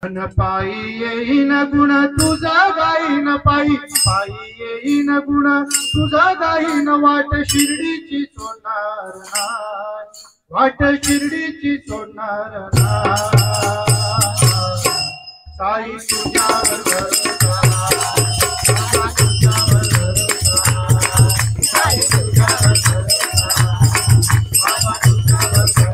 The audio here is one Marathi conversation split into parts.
अन पायी येईन गुण तुझा गाईन पायी पायी येईन गुण तुझा गाईन वाट शिर्डीची सोडणार नाही वाट शिर्डीची सोडणार नाही साई तुझ्यावर भरोसा बाबा तुझ्यावर भरोसा साई तुझ्यावर भरोसा बाबा तुझ्यावर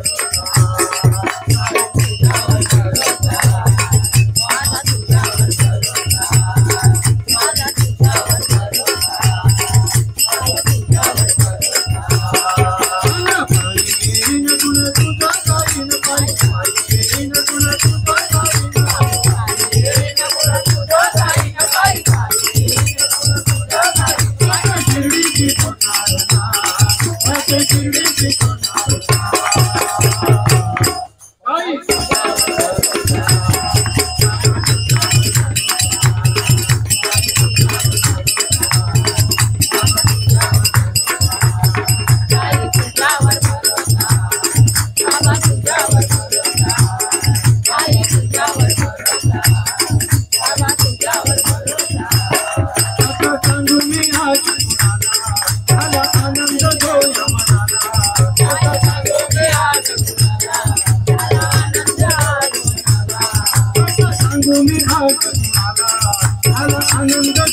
आनंद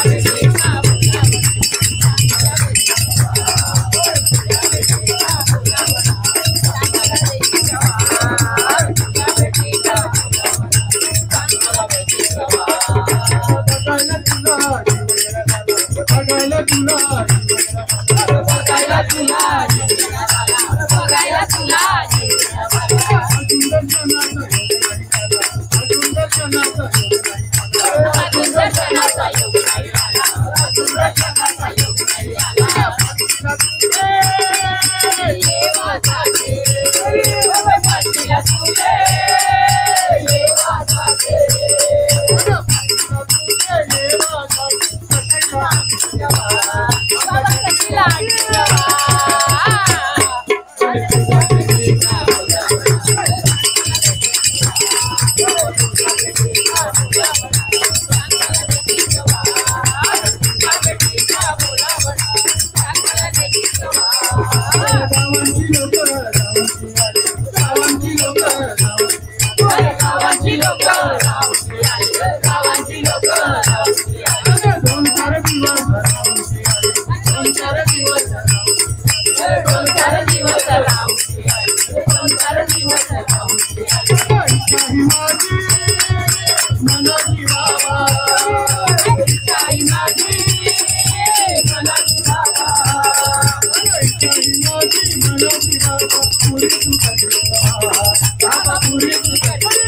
Thank you. बघायला तुला बघायला तुला बघायला तुला अजून दर्शनाचा योग अजून दर्शनाचा योग नाही आला अजून दर्शनाचा योग नाही आला देवाचा पाठीला तुले देवाचा बाबा कशीला गावाची लोक गावाची लोक दोन चार दिवस दोन चार दिवस दोन चार दिवस दोन चार दिवस काही माझी मनाची बाबा काही माझी मनाची बाबा काही माझी मनाची बाबा पुरी तू कधी बाबा पुरी तू कधी